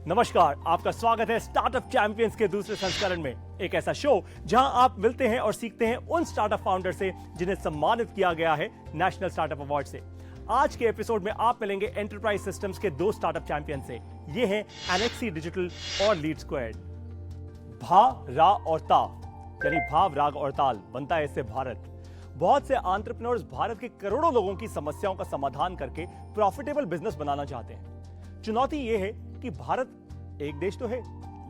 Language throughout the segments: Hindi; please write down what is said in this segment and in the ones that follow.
नमस्कार, आपका स्वागत है स्टार्टअप चैंपियंस के दूसरे संस्करण में। एक ऐसा शो जहां आप मिलते हैं और सीखते हैं उन स्टार्टअप फाउंडर से जिन्हें सम्मानित किया गया है नेशनल स्टार्टअप अवार्ड से। आज के एपिसोड में आप मिलेंगे एंटरप्राइज सिस्टम्स के दो स्टार्टअप चैंपियन से। ये हैं एनेक्सी डिजिटल और लीड स्क्वायर्ड। भा, रा और ता यानी भाव, राग और ताल बनता है इससे भारत। बहुत से एंटरप्रेन्योर्स भारत के करोड़ों लोगों की समस्याओं का समाधान करके प्रॉफिटेबल बिजनेस बनाना चाहते हैं। चुनौती यह है कि भारत एक देश तो है,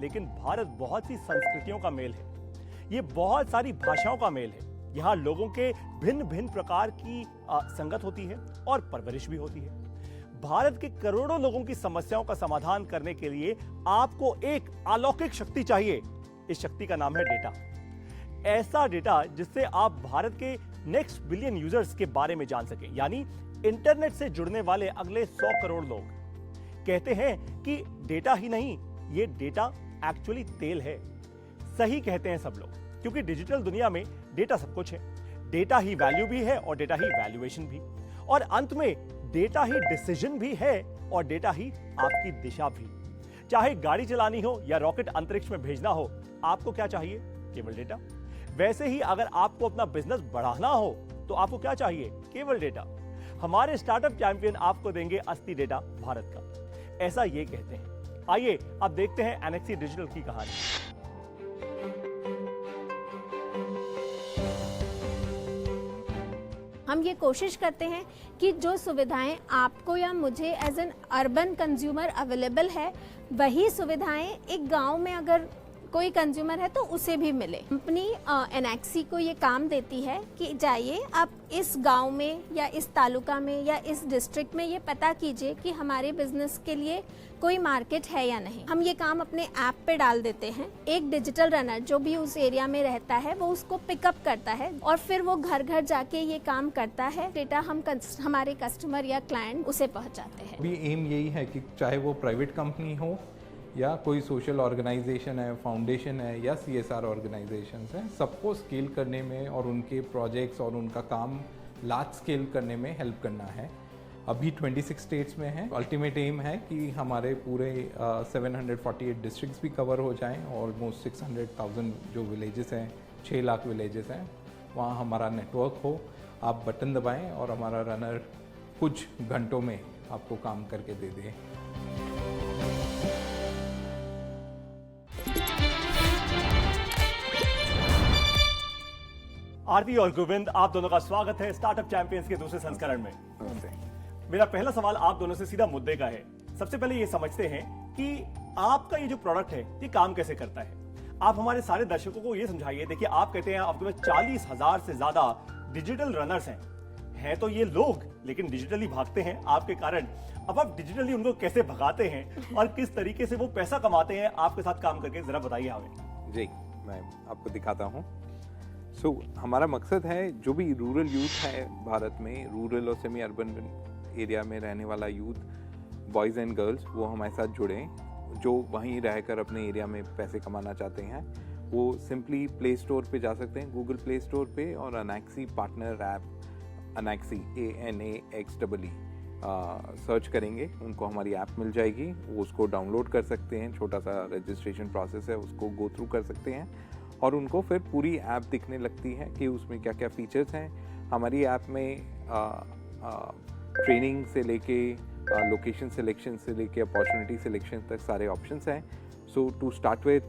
लेकिन भारत बहुत सी संस्कृतियों का मेल है। ये बहुत सारी भाषाओं का मेल है। यहाँ लोगों के भिन्न भिन्न प्रकार की संगत होती है और परवरिश भी होती है। भारत के करोड़ों लोगों की समस्याओं का समाधान करने के लिए आपको एक अलौकिक शक्ति चाहिए। इस शक्ति का नाम है डेटा। ऐसा डेटा जिससे आप भारत के नेक्स्ट बिलियन यूजर्स के बारे में जान सकें, यानी इंटरनेट से जुड़ने वाले अगले 100 करोड़ लोग। कहते हैं कि डेटा ही नहीं, ये डेटा एक्चुअली तेल है। सही कहते हैं सब लोग, क्योंकि डिजिटल दुनिया में डेटा सब कुछ है। डेटा ही वैल्यू भी है और डेटा ही वैल्यूएशन भी, और अंत में डेटा ही डिसीजन भी है और डेटा ही आपकी दिशा भी। चाहे गाड़ी चलानी हो या रॉकेट अंतरिक्ष में भेजना हो, आपको क्या चाहिए? केवल डेटा। वैसे ही अगर आपको अपना बिजनेस बढ़ाना हो तो आपको क्या चाहिए? केवल डेटा। हमारे स्टार्टअप चैंपियन आपको देंगे असली डेटा भारत का, ऐसा ये कहते हैं। आइए अब देखते हैं एनेक्सी डिजिटल की कहानी। हम ये कोशिश करते हैं कि जो सुविधाएं आपको या मुझे as an urban consumer available है, वही सुविधाएं एक गांव में अगर कोई कंज्यूमर है तो उसे भी मिले। कंपनी एनेक्सी को ये काम देती है कि जाइए आप इस गांव में या इस तालुका में या इस डिस्ट्रिक्ट में ये पता कीजिए कि हमारे बिजनेस के लिए कोई मार्केट है या नहीं। हम ये काम अपने ऐप पे डाल देते हैं। एक डिजिटल रनर जो भी उस एरिया में रहता है वो उसको पिकअप करता है और फिर वो घर घर जाके ये काम करता है। डेटा हम हमारे कस्टमर या क्लाइंट उसे पहुंचाते हैं। अभी एम यही है कि चाहे वो प्राइवेट कंपनी हो या कोई सोशल ऑर्गेनाइजेशन है, फाउंडेशन है या CSR ऑर्गेनाइजेशंस हैं, सबको स्केल करने में और उनके प्रोजेक्ट्स और उनका काम लार्ज स्केल करने में हेल्प करना है। अभी 26 स्टेट्स में है। अल्टीमेट एम है कि हमारे पूरे 748 डिस्ट्रिक्ट्स भी कवर हो जाएं। ऑलमोस्ट 600,000 जो विलेजेस हैं, 6 लाख विलेजेस हैं, वहाँ हमारा नेटवर्क हो। आप बटन दबाएं और हमारा रनर कुछ घंटों में आपको काम करके दे दे। आरती और गोविंद, आप दोनों का स्वागत है स्टार्टअप चैंपियंस के दूसरे संस्करण में। मेरा पहला सवाल आप दोनों से सीधा मुद्दे का है। सबसे पहले ये समझते हैं कि आपका ये जो प्रोडक्ट है ये काम कैसे करता है। आप हमारे सारे दर्शकों को ये समझाइए। देखिए, आप कहते हैं आपके पास 40,000 से ज्यादा डिजिटल रनर्स हैं तो ये लोग लेकिन डिजिटली भागते हैं आपके कारण। अब आप डिजिटली उनको कैसे भगाते हैं और किस तरीके से वो पैसा कमाते हैं आपके साथ काम करके, जरा बताइए हमें। जी, मैं आपको दिखाता हूँ। हमारा मकसद है जो भी रूरल यूथ है भारत में, रूरल और सेमी अर्बन एरिया में रहने वाला यूथ, बॉयज़ एंड गर्ल्स, वो हमारे साथ जुड़ें। जो वहीं रहकर अपने एरिया में पैसे कमाना चाहते हैं, वो सिंपली प्ले स्टोर पे जा सकते हैं, गूगल प्ले स्टोर पे, और annexe partner app, annexe ANAXEE search करेंगे, उनको हमारी ऐप मिल जाएगी। वो उसको डाउनलोड कर सकते हैं। छोटा सा रजिस्ट्रेशन प्रोसेस है, उसको गो थ्रू कर सकते हैं और उनको फिर पूरी ऐप दिखने लगती है कि उसमें क्या क्या फीचर्स हैं। हमारी ऐप में ट्रेनिंग से लेके लोकेशन सिलेक्शन से लेके अपॉर्चुनिटी सिलेक्शन तक सारे ऑप्शंस हैं। सो टू स्टार्ट विथ,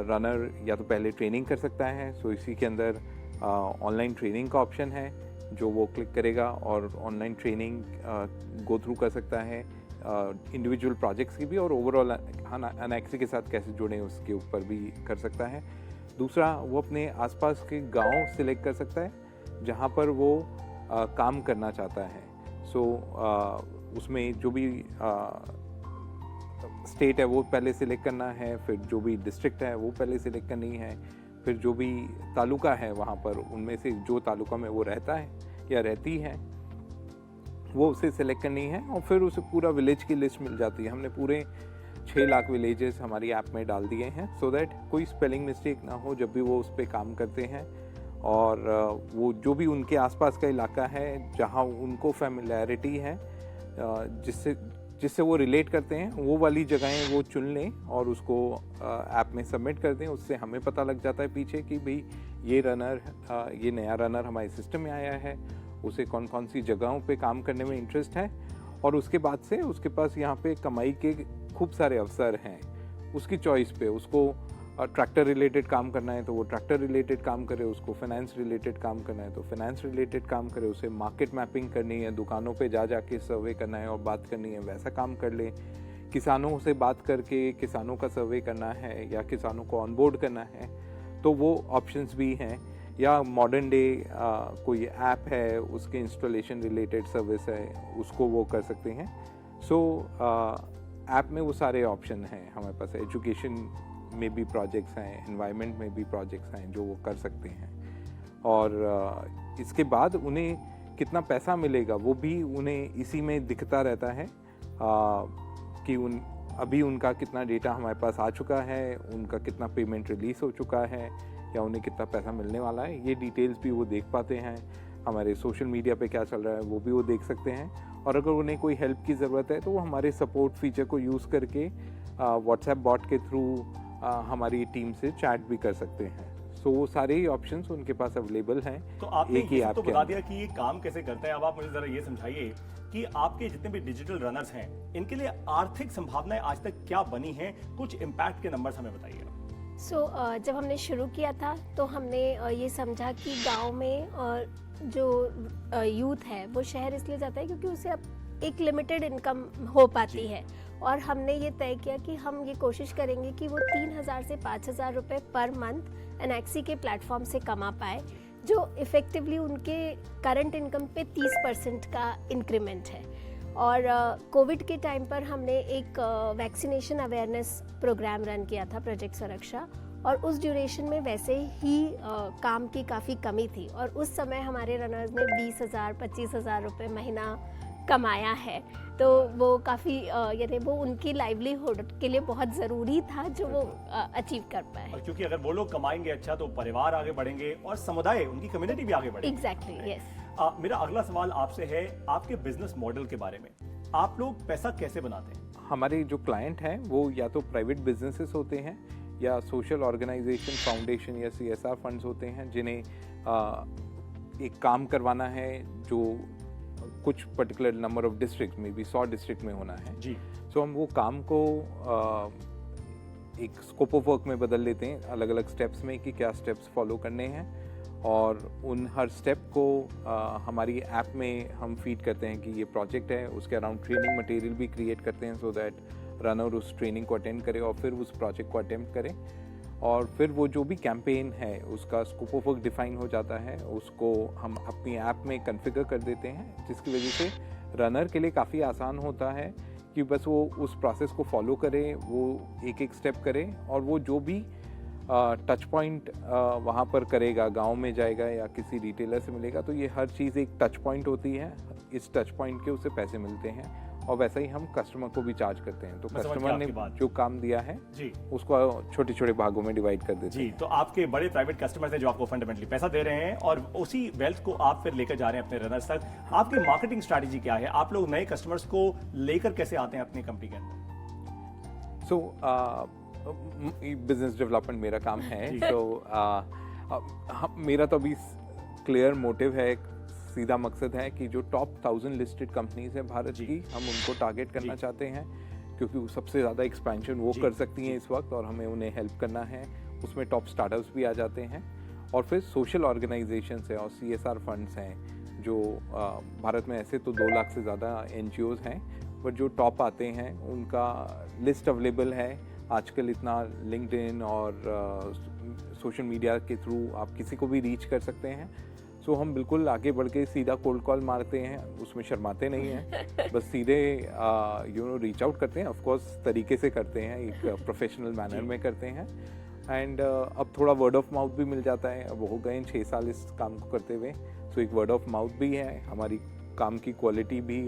रनर या तो पहले ट्रेनिंग कर सकता है। सो इसी के अंदर ऑनलाइन ट्रेनिंग का ऑप्शन है जो वो क्लिक करेगा और ऑनलाइन ट्रेनिंग गो थ्रू कर सकता है, इंडिविजुअल प्रोजेक्ट्स की भी, और ओवरऑल एनेक्सी के साथ कैसे जुड़े उसके ऊपर भी कर सकता है। दूसरा, वो अपने आसपास के गांव सिलेक्ट कर सकता है जहां पर वो काम करना चाहता है। उसमें जो भी स्टेट है वो पहले सिलेक्ट करना है, फिर जो भी डिस्ट्रिक्ट है वो पहले सिलेक्ट करनी है, फिर जो भी तालुका है वहाँ पर उनमें से जो तालुका में वो रहता है या रहती है वो उसे सिलेक्ट करनी है, और फिर उसे पूरा विलेज की लिस्ट मिल जाती है। हमने पूरे 6 लाख विलेजेस हमारी ऐप में डाल दिए हैं, सो दैट कोई स्पेलिंग मिस्टेक ना हो जब भी वो उस पर काम करते हैं। और वो जो भी उनके आसपास का इलाका है जहाँ उनको फैमिलियरिटी है, जिससे वो रिलेट करते हैं, वो वाली जगहें वो चुन लें और उसको ऐप में सबमिट कर दें। उससे हमें पता लग जाता है पीछे कि भाई ये नया रनर हमारे सिस्टम में आया है, उसे कौन कौन सी जगहों पे काम करने में इंटरेस्ट है, और उसके बाद से उसके पास यहाँ पे कमाई के खूब सारे अवसर हैं। उसकी चॉइस पे उसको ट्रैक्टर रिलेटेड काम करना है तो वो ट्रैक्टर रिलेटेड काम करे, उसको फाइनेंस रिलेटेड काम करना है तो फाइनेंस रिलेटेड काम करे, उसे मार्केट मैपिंग करनी है, दुकानों पे जा के सर्वे करना है और बात करनी है, वैसा काम कर ले। किसानों से बात करके किसानों का सर्वे करना है या किसानों को ऑनबोर्ड करना है तो वो ऑप्शंस भी हैं। या मॉडर्न डे कोई ऐप है, उसके इंस्टॉलेशन रिलेटेड सर्विस है, उसको वो कर सकते हैं। सो ऐप में वो सारे ऑप्शन हैं हमारे पास। एजुकेशन में भी प्रोजेक्ट्स हैं, एनवायरनमेंट में भी प्रोजेक्ट्स हैं जो वो कर सकते हैं। और इसके बाद उन्हें कितना पैसा मिलेगा वो भी उन्हें इसी में दिखता रहता है कि अभी उनका कितना डेटा हमारे पास आ चुका है, उनका कितना पेमेंट रिलीज हो चुका है या उन्हें कितना पैसा मिलने वाला है। ये डिटेल्स भी वो देख पाते हैं। हमारे सोशल मीडिया पे क्या चल रहा है वो भी वो देख सकते हैं। और अगर उन्हें कोई हेल्प की ज़रूरत है तो वो हमारे सपोर्ट फीचर को यूज़ करके व्हाट्सएप बॉट के थ्रू हमारी टीम से चैट भी कर सकते हैं। सो वो सारे ही ऑप्शंस उनके पास अवेलेबल हैं। तो आपने एक ही ये ऐप तो के बता अंदर। दिया कि ये काम कैसे करता है। अब आप मुझे जरा ये समझाइए कि आपके जितने भी डिजिटल रनर्स हैं इनके लिए आर्थिक संभावनाएं आज तक क्या बनी हैं, कुछ इम्पैक्ट के नंबर्स हमें बताइए। जब हमने शुरू किया था तो हमने ये समझा कि गांव में जो यूथ है वो शहर इसलिए जाता है क्योंकि उसे अब एक लिमिटेड इनकम हो पाती है, और हमने ये तय किया कि हम ये कोशिश करेंगे कि वो 3,000 से 5,000 रुपये पर मंथ एनएक्सी के प्लेटफॉर्म से कमा पाए, जो इफ़ेक्टिवली उनके करंट इनकम पे 30% का इंक्रीमेंट है। और कोविड के टाइम पर हमने एक वैक्सीनेशन अवेयरनेस प्रोग्राम रन किया था, प्रोजेक्ट सुरक्षा, और उस ड्यूरेशन में वैसे ही काम की काफ़ी कमी थी, और उस समय हमारे रनर्स ने 20,000 25,000 रुपये महीना कमाया है। तो वो काफ़ी यानी वो उनकी लाइवलीहुड के लिए बहुत ज़रूरी था जो वो अचीव कर पाए। और क्योंकि अगर वो लोग कमाएंगे अच्छा तो परिवार आगे बढ़ेंगे और समुदाय, उनकी कम्युनिटी भी आगे बढ़ेगी। Exactly, yes. मेरा अगला सवाल आपसे है आपके बिजनेस मॉडल के बारे में। आप लोग पैसा कैसे बनाते हैं? हमारे जो क्लाइंट हैं वो या तो प्राइवेट बिजनेसेस होते हैं या सोशल ऑर्गेनाइजेशन, फाउंडेशन या CSR फंड्स होते हैं जिन्हें एक काम करवाना है जो कुछ पर्टिकुलर नंबर ऑफ डिस्ट्रिक्ट में भी 100 डिस्ट्रिक्ट में होना है जी। सो हम वो काम को एक स्कोप ऑफ वर्क में बदल लेते हैं अलग अलग स्टेप्स में कि क्या स्टेप्स फॉलो करने हैं, और उन हर स्टेप को हमारी ऐप में हम फीड करते हैं कि ये प्रोजेक्ट है, उसके अराउंड ट्रेनिंग मटेरियल भी क्रिएट करते हैं सो दैट रनर उस ट्रेनिंग को अटेंड करे और फिर उस प्रोजेक्ट को अटेम्प्ट करे। और फिर वो जो भी कैंपेन है उसका स्कोप ऑफ वर्क डिफाइन हो जाता है, उसको हम अपनी ऐप में कॉन्फ़िगर कर देते हैं, जिसकी वजह से रनर के लिए काफ़ी आसान होता है कि बस वो उस प्रोसेस को फॉलो करे, वो एक एक स्टेप करे, और वो जो भी टच पॉइंट वहाँ पर करेगा, गांव में जाएगा या किसी रिटेलर से मिलेगा, तो ये हर चीज़ एक टच पॉइंट होती है। इस टच पॉइंट के उसे पैसे मिलते हैं और वैसा ही हम कस्टमर को भी चार्ज करते हैं। तो कस्टमर ने जो काम दिया है जी उसको छोटे छोटे भागों में डिवाइड कर देते जी। हैं। तो आपके बड़े प्राइवेट कस्टमर्स हैं जो आपको फंडामेंटली पैसा दे रहे हैं और उसी वेल्थ को आप फिर लेकर जा रहे हैं अपने रनर्स तक। आपकी मार्केटिंग स्ट्रैटेजी क्या है? आप लोग नए कस्टमर्स को लेकर कैसे आते हैं अपनी कंपनी के अंदर? बिजनेस डेवलपमेंट मेरा काम है। मेरा तो अभी क्लियर मोटिव है, सीधा मकसद है कि जो टॉप 1000 लिस्टेड कंपनीज हैं भारत की, हम उनको टारगेट करना चाहते हैं क्योंकि वो सबसे ज़्यादा एक्सपेंशन वो कर सकती हैं इस वक्त और हमें उन्हें हेल्प करना है। उसमें टॉप स्टार्टअप्स भी आ जाते हैं और फिर सोशल ऑर्गेनाइजेशंस हैं और CSR फंड्स हैं जो भारत में ऐसे तो 2 लाख से ज़्यादा NGOs हैं, बट जो टॉप आते हैं उनका लिस्ट अवेलेबल है आजकल। इतना लिंक्डइन और सोशल मीडिया के थ्रू आप किसी को भी रीच कर सकते हैं। सो हम बिल्कुल आगे बढ़ के सीधा कोल्ड कॉल मारते हैं, उसमें शर्माते नहीं हैं, बस सीधे रीच आउट करते हैं। ऑफ कोर्स तरीके से करते हैं, एक प्रोफेशनल मैनर में करते हैं। एंड अब थोड़ा वर्ड ऑफ माउथ भी मिल जाता है। अब हो गए 6 साल इस काम को करते हुए, सो एक वर्ड ऑफ माउथ भी है, हमारी काम की क्वालिटी भी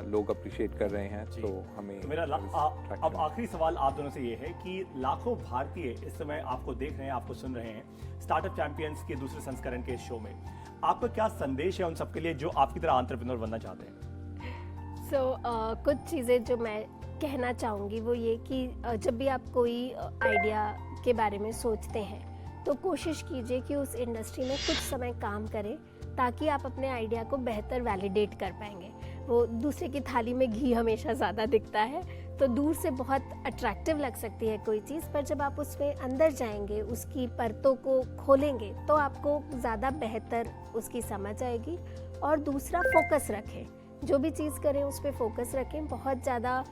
लोग अप्रिशिएट कर रहे हैं। तो हमें तो मेरा अब आखिरी सवाल आप दोनों से ये है कि लाखों भारतीय इस समय आपको देख रहे हैं, आपको सुन रहे हैं स्टार्टअप चैंपियंस के दूसरे संस्करण के शो में। आपका क्या संदेश है उन सबके लिए जो आपकी तरह एंटरप्रेन्योर बनना चाहते हैं? कुछ चीज़ें जो मैं कहना चाहूँगी वो ये कि जब भी आप कोई आइडिया के बारे में सोचते हैं तो कोशिश कीजिए कि उस इंडस्ट्री में कुछ समय काम करें ताकि आप अपने आइडिया को बेहतर वैलिडेट कर पाएंगे। वो दूसरे की थाली में घी हमेशा ज़्यादा दिखता है, तो दूर से बहुत अट्रैक्टिव लग सकती है कोई चीज़, पर जब आप उसमें अंदर जाएंगे, उसकी परतों को खोलेंगे तो आपको ज़्यादा बेहतर उसकी समझ आएगी। और दूसरा, फोकस रखें, जो भी चीज़ करें उस पर फोकस रखें। बहुत ज़्यादा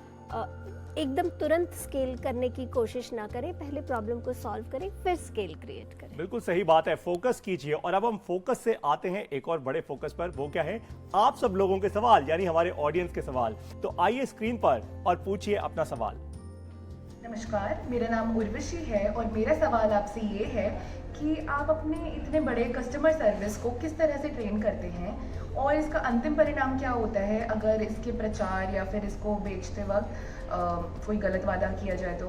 एकदम तुरंत स्केल करने की कोशिश ना करें, पहले प्रॉब्लम को सॉल्व करें फिर स्केल क्रिएट करें। बिल्कुल सही बात है, फोकस कीजिए। और अब हम फोकस से आते हैं एक और बड़े फोकस पर, वो क्या है? आप सब लोगों के सवाल, यानी हमारे ऑडियंस के सवाल। तो आइए स्क्रीन पर और पूछिए अपना सवाल। नमस्कार, मेरा नाम उर्वशी है और मेरा सवाल आपसे ये है कि आप अपने इतने बड़े कस्टमर सर्विस को किस तरह से ट्रेन करते हैं और इसका अंतिम परिणाम क्या होता है अगर इसके प्रचार या फिर इसको बेचते वक्त कोई गलत वादा किया जाए तो?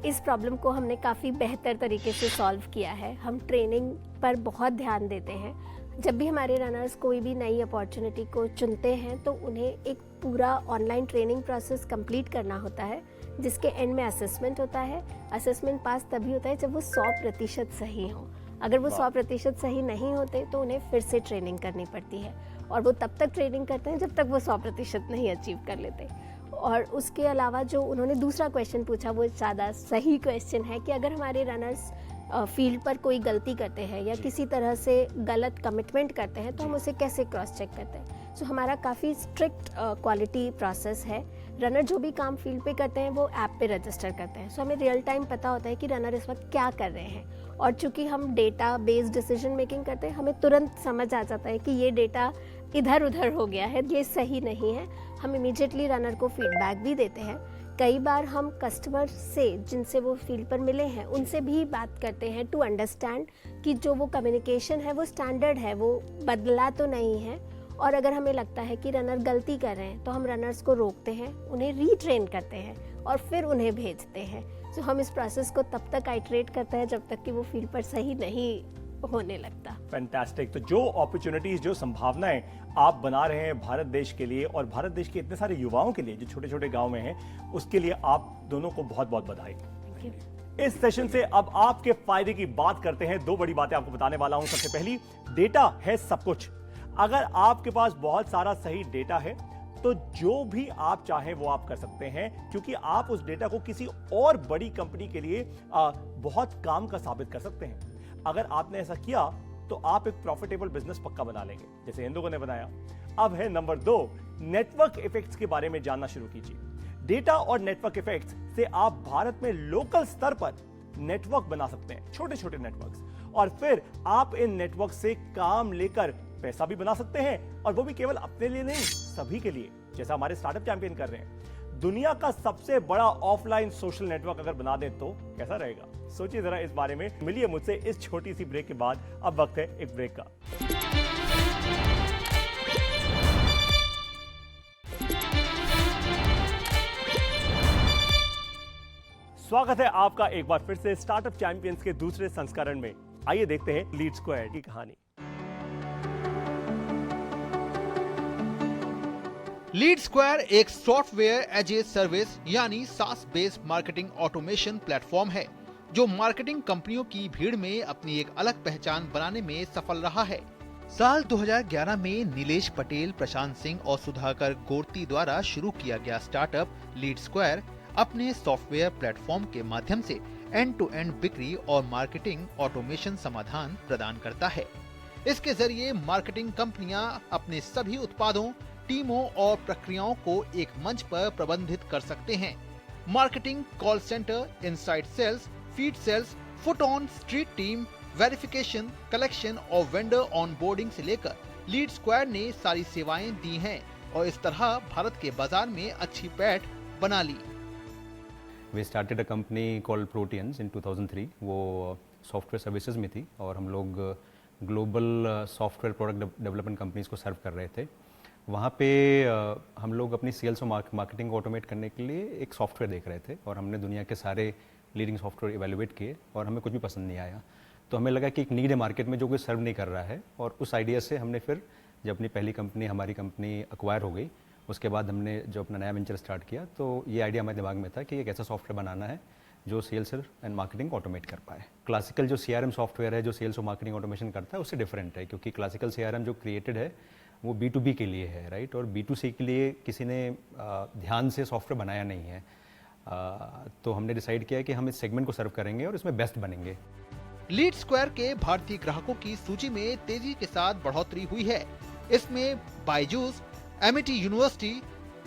इस प्रॉब्लम को हमने काफ़ी बेहतर तरीके से सॉल्व किया है। हम ट्रेनिंग पर बहुत ध्यान देते हैं। जब भी हमारे रनर्स कोई भी नई अपॉर्चुनिटी को चुनते हैं तो उन्हें एक पूरा ऑनलाइन ट्रेनिंग प्रोसेस कंप्लीट करना होता है, जिसके एंड में असेसमेंट होता है। असेसमेंट पास तभी होता है जब वो 100% सही हो। अगर वो 100% सही नहीं होते तो उन्हें फिर से ट्रेनिंग करनी पड़ती है, और वो तब तक ट्रेनिंग करते हैं जब तक वो 100% नहीं अचीव कर लेते। और उसके अलावा जो उन्होंने दूसरा क्वेश्चन पूछा वो ज़्यादा सही क्वेश्चन है कि अगर हमारे रनर्स फील्ड पर कोई गलती करते हैं या किसी तरह से गलत कमिटमेंट करते हैं तो हम उसे कैसे क्रॉस चेक करते हैं। सो हमारा काफ़ी स्ट्रिक्ट क्वालिटी प्रोसेस है। रनर जो भी काम फील्ड पे करते हैं वो ऐप पे रजिस्टर करते हैं, सो हमें रियल टाइम पता होता है कि रनर इस वक्त क्या कर रहे हैं। और चूंकि हम डेटा बेस्ड डिसीजन मेकिंग करते हैं, हमें तुरंत समझ आ जाता है कि ये डेटा इधर उधर हो गया है, ये सही नहीं है। हम इमीडिएटली रनर को फीडबैक भी देते हैं। कई बार हम कस्टमर से, जिनसे वो फील्ड पर मिले हैं, उनसे भी बात करते हैं टू अंडरस्टैंड कि जो वो कम्युनिकेशन है वो स्टैंडर्ड है, वो बदला तो नहीं है। और अगर हमें लगता है कि रनर गलती कर रहे हैं तो हम रनर्स को रोकते हैं, उन्हें रीट्रेन करते हैं और फिर उन्हें भेजते हैं। तो हम इस प्रोसेस को तब तक आइटरेट करते हैं जब तक कि वो फील्ड पर सही नहीं होने लगता। फैंटास्टिक। तो जो अपॉर्चुनिटीज, जो संभावनाएं आप बना रहे हैं भारत देश के लिए और भारत देश के इतने सारे युवाओं के लिए जो छोटे छोटे गांव में हैं, उसके लिए आप दोनों को बहुत बहुत बधाई। इस सेशन से अब आपके फायदे की बात करते हैं। दो बड़ी बातें आपको बताने वाला हूं। सबसे पहली, डेटा है सब कुछ। अगर आपके पास बहुत सारा सही डेटा है तो जो भी आप चाहें वो आप कर सकते हैं, क्योंकि आप उस डेटा को किसी और बड़ी कंपनी के लिए बहुत काम का साबित कर सकते हैं। अगर आपने ऐसा किया तो आप एक प्रॉफिटेबल बिजनेस पक्का बना लेंगे, जैसे इंदुगो ने बनाया। अब है नंबर 2, नेटवर्क इफेक्ट्स के बारे में जानना शुरू कीजिए। डेटा और नेटवर्क इफेक्ट्स से आप भारत में लोकल स्तर पर नेटवर्क बना सकते हैं, छोटे छोटे नेटवर्क्स, और फिर आप इन नेटवर्क से काम लेकर पैसा भी बना सकते हैं, और वो भी केवल अपने लिए नहीं, सभी के लिए, जैसा हमारे स्टार्टअप चैंपियन कर रहे हैं। दुनिया का सबसे बड़ा ऑफलाइन सोशल नेटवर्क अगर बना दे तो कैसा रहेगा? सोचिए जरा इस बारे में। मिलिए मुझसे इस छोटी सी ब्रेक के बाद। अब वक्त है एक ब्रेक का। स्वागत है आपका एक बार फिर से स्टार्टअप चैंपियंस के दूसरे संस्करण में। आइए देखते हैं लीड स्क्वायर की कहानी। लीड स्क्वायर एक सॉफ्टवेयर एज ए सर्विस यानी सास बेस्ड मार्केटिंग ऑटोमेशन प्लेटफॉर्म है जो मार्केटिंग कंपनियों की भीड़ में अपनी एक अलग पहचान बनाने में सफल रहा है। साल 2011 में नीलेश पटेल, प्रशांत सिंह और सुधाकर गोरती द्वारा शुरू किया गया स्टार्टअप लीड स्क्वायर अपने सॉफ्टवेयर प्लेटफॉर्म के माध्यम से एंड टू एंड बिक्री और मार्केटिंग ऑटोमेशन समाधान प्रदान करता है। इसके जरिए मार्केटिंग कंपनियां अपने सभी उत्पादों, टीमों और प्रक्रियाओं को एक मंच पर प्रबंधित कर सकते हैं। Marketing, call centre, inside sales, feed sales, foot on street team, verification, collection और वेंडर ऑनबोर्डिंग से लेकर लीड स्क्वायर ने सारी सेवाएं दी हैं और इस तरह भारत के बाजार में अच्छी पैठ बना ली। We started a company called Proteans in 2003. वो सॉफ्टवेयर सर्विसेज में थी और हम लोग global software product development companies को सर्व कर रहे थे। वहाँ पे हम लोग अपनी सेल्स और मार्केटिंग को ऑटोमेट करने के लिए एक सॉफ्टवेयर देख रहे थे और हमने दुनिया के सारे लीडिंग सॉफ्टवेयर इवेलुएट किए और हमें कुछ भी पसंद नहीं आया। तो हमें लगा कि एक नीड है मार्केट में जो कोई सर्व नहीं कर रहा है, और उस आइडिया से हमने फिर जब अपनी पहली कंपनी, हमारी कंपनी एक्वायर हो गई, उसके बाद हमने जो अपना नया वेंचर स्टार्ट किया तो ये आइडिया हमारे दिमाग में था कि एक ऐसा सॉफ्टवेयर बनाना है जो सेल्स एंड मार्केटिंग ऑटोमेट कर पाए। क्लासिकल जो CRM सॉफ्टवेयर है जो सेल्स और मार्केटिंग ऑटोमेशन करता है उससे डिफरेंट है, क्योंकि क्लासिकल CRM जो क्रिएटेड है वो B2B के लिए है, राइट, और B2C के लिए किसी ने ध्यान से सॉफ्टवेयर बनाया नहीं है। तो हमने डिसाइड किया कि हम इस सेगमेंट को सर्व करेंगे और इसमें बेस्ट बनेंगे। लीड स्क्वायर के भारतीय ग्राहकों की सूची में तेजी के साथ बढ़ोतरी हुई है। इसमें Byju's, MIT university,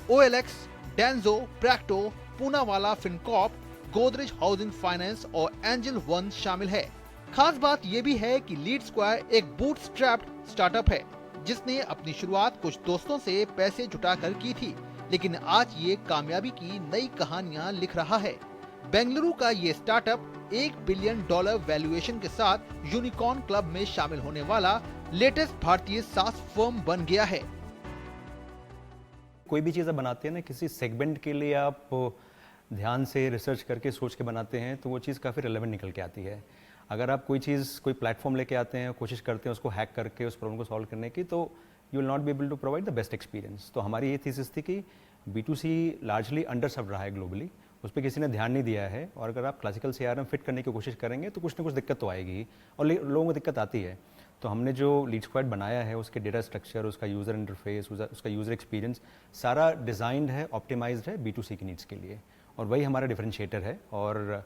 OLX, Dunzo, Practo, Poonawalla Fincorp, Godrej housing finance और एंजल वन शामिल है। खास बात यह भी है कि लीड स्क्वायर एक बूटस्ट्रैप्ड स्टार्टअप है जिसने अपनी शुरुआत कुछ दोस्तों से पैसे जुटाकर की थी, लेकिन आज ये कामयाबी की नई कहानियां लिख रहा है। बेंगलुरु का ये स्टार्टअप $1 बिलियन वैल्यूएशन के साथ यूनिकॉर्न क्लब में शामिल होने वाला लेटेस्ट भारतीय SaaS फर्म बन गया है। कोई भी चीज़ आप बनाते हैं ना, किसी सेगमेंट के लिए आप ध्यान से रिसर्च करके सोच के बनाते हैं तो वो चीज़ काफ़ी रिलेवेंट निकल के आती है। अगर आप कोई चीज़, कोई प्लेटफॉर्म लेके आते हैं, कोशिश करते हैं उसको हैक करके उस प्रॉब्लम को सॉल्व करने की, तो you will not be able to provide the best experience. तो हमारी ये थीसिस थी कि B2C लार्जली अंडर सर्व रहा है ग्लोबली, उस पर किसी ने ध्यान नहीं दिया है, और अगर आप क्लासिकल CRM फिट करने की कोशिश करेंगे तो कुछ ना कुछ दिक्कत तो आएगी, और लोगों को दिक्कत आती है। तो हमने जो लीड स्क्वाड बनाया है उसके डेटा स्ट्रक्चर, उसका यूज़र इंटरफेस, उसका यूज़र एक्सपीरियंस सारा डिज़ाइंड है, ऑप्टिमाइज्ड है B2C की नीड्स के लिए, और वही हमारा डिफरेंशिएटर है। और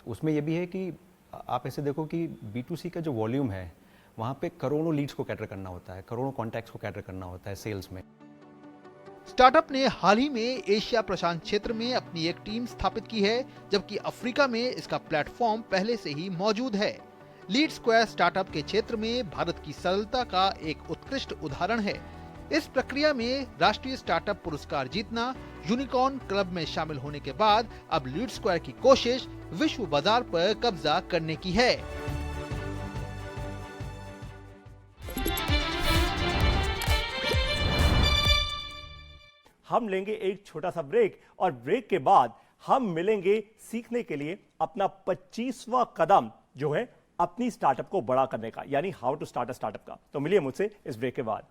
उसमें ये भी है कि आप ऐसे देखो कि B2C का जो वॉल्यूम है वहाँ पे करोड़ों लीड्स को कैटर करना होता है, करोड़ों कॉन्टैक्ट्स को कैटर करना होता है सेल्स में। स्टार्टअप ने हाल ही में एशिया प्रशांत क्षेत्र में अपनी एक टीम स्थापित की है, जबकि अफ्रीका में इसका प्लेटफॉर्म पहले से ही मौजूद है। लीड स्क्वायर स्टार्टअप के क्षेत्र में भारत की सरलता का एक उत्कृष्ट उदाहरण है। इस प्रक्रिया में राष्ट्रीय स्टार्टअप पुरस्कार जीतना, यूनिकॉर्न क्लब में शामिल होने के बाद अब लीड स्क्वायर की कोशिश विश्व बाजार पर कब्जा करने की है। हम लेंगे एक छोटा सा ब्रेक, और ब्रेक के बाद हम मिलेंगे सीखने के लिए अपना 25वां कदम जो है अपनी स्टार्टअप को बड़ा करने का, यानी how to start a startup का। तो मिलिए मुझसे इस ब्रेक के बाद।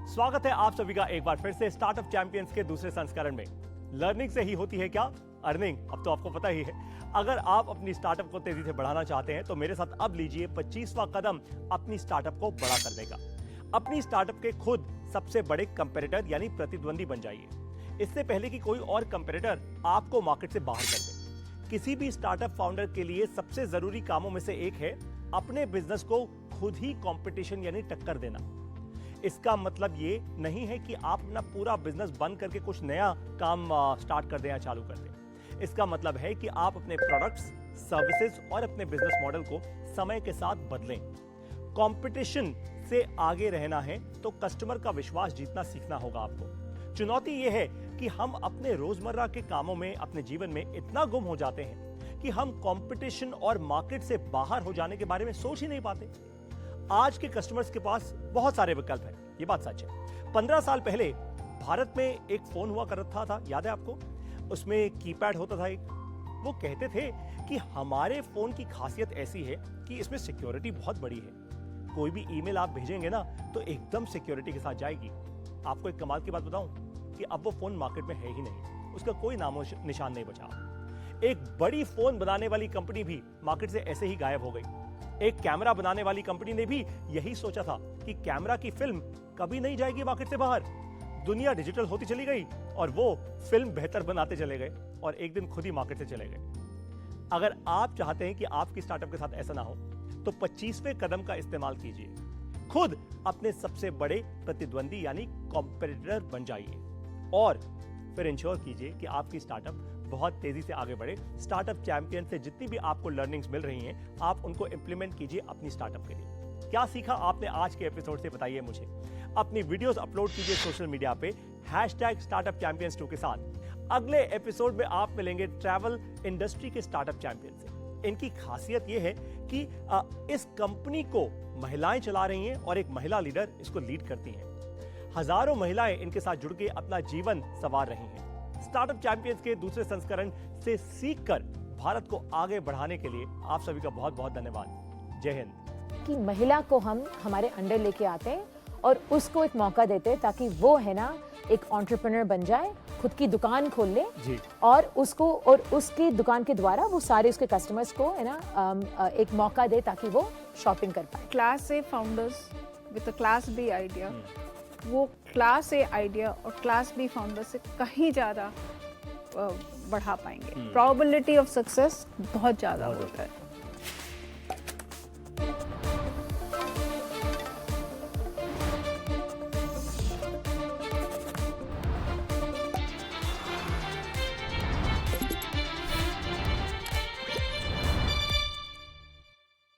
स्वागत है आप सभी का एक बार फिर से स्टार्टअप चैंपियंस के दूसरे संस्करण में। लर्निंग से ही होती है क्या अर्निंग, अब तो आपको पता ही है। अगर आप अपनी स्टार्टअप को तेजी से बढ़ाना चाहते हैं तो मेरे साथ अब लीजिए 25वां कदम अपनी स्टार्टअप को बड़ा करने का। अपनी स्टार्टअप के खुद सबसे बड़े कंपेटिटर यानी प्रतिद्वंदी बन जाइए, इससे पहले कि कोई और कंपेटिटर आपको मार्केट से बाहर कर दे। किसी भी स्टार्टअप फाउंडर के लिए सबसे जरूरी कामों में से एक है अपने बिजनेस को खुद ही कंपटीशन यानी टक्कर देना। इसका मतलब ये नहीं है कि आप अपना पूरा बिजनेस बंद करके कुछ नया काम स्टार्ट कर दें या चालू कर दें। इसका मतलब है कि आप अपने प्रोडक्ट्स, सर्विसेज और अपने बिजनेस मॉडल को समय के साथ बदलें। कंपटीशन से आगे रहना है तो कस्टमर का विश्वास जीतना सीखना होगा आपको। चुनौती यह है कि हम अपने रोजमर्रा के कामों में, अपने जीवन में इतना गुम हो जाते हैं कि हम कंपटीशन और मार्केट से बाहर हो जाने के बारे में सोच ही नहीं पाते। आज के कस्टमर्स के पास बहुत सारे विकल्प हैं, ये बात सच है। 15 साल पहले भारत में एक फोन हुआ करता था, याद है आपको? उसमें कीपैड होता था एक। वो कहते थे कि हमारे फोन की खासियत ऐसी है कि इसमें सिक्योरिटी बहुत बड़ी है, कोई भी ईमेल आप भेजेंगे ना तो एकदम सिक्योरिटी के साथ जाएगी। आपको एक कमाल की बात बताऊं कि अब वो फोन मार्केट में है ही नहीं, उसका कोई नामो निशान नहीं बचा। एक बड़ी फोन बनाने वाली कंपनी भी मार्केट से ऐसे ही गायब हो गई। एक कैमरा बनाने वाली कंपनी ने भी यही सोचा था कि कैमरा की फिल्म कभी नहीं जाएगी मार्केट से बाहर। दुनिया डिजिटल होती चली गई और वो फिल्म बेहतर बनाते चले गए और एक दिन खुद ही मार्केट से चले गए। अगर आप चाहते हैं कि आपकी स्टार्टअप के साथ ऐसा ना हो तो 25वें कदम का इस्तेमाल कीजिए। खुद अपने सबसे बड़े प्रतिद्वंदी यानी कॉम्पिटिटर बन जाइए और फिर इंश्योर कीजिए कि आपकी स्टार्टअप बहुत तेजी से आगे बढ़े। स्टार्टअप चैंपियन से जितनी भी आपको लर्निंग्स मिल रही हैं, आप उनको इंप्लीमेंट कीजिए अपनी स्टार्टअप के लिए। क्या सीखा आपने आज के एपिसोड से, बताइए मुझे। अपनी वीडियोस अपलोड कीजिए सोशल मीडिया पे #StartupChampions2 के साथ। अगले एपिसोड में आप मिलेंगे ट्रैवल इंडस्ट्री के स्टार्टअप चैंपियन से। इनकी खासियत यह है कि इस कंपनी को महिलाएं चला रही हैं और एक महिला लीडर इसको लीड करती हैं। हजारों महिलाएं इनके साथ जुड़ के अपना जीवन संवार रही हैं। स्टार्टअप चैंपियंस के दूसरे संस्करण से सीखकर भारत को आगे बढ़ाने के लिए आप सभी का बहुत बहुत धन्यवाद। जय हिंद। कि महिला को हम हमारे अंडर लेके आते हैं और उसको एक मौका देते हैं ताकि वो है ना एक एंटरप्रेन्योर बन जाए, खुद की दुकान खोल ले जी। और उसकी दुकान के द्वारा वो सारे उसके कस्टमर्स को है ना एक मौका दे ताकि वो शॉपिंग कर पाए। Class A founders with class B idea, वो क्लास ए आइडिया और क्लास बी फाउंडर से कहीं ज़्यादा बढ़ा पाएंगे। प्रोबेबिलिटी ऑफ सक्सेस बहुत ज़्यादा होता है।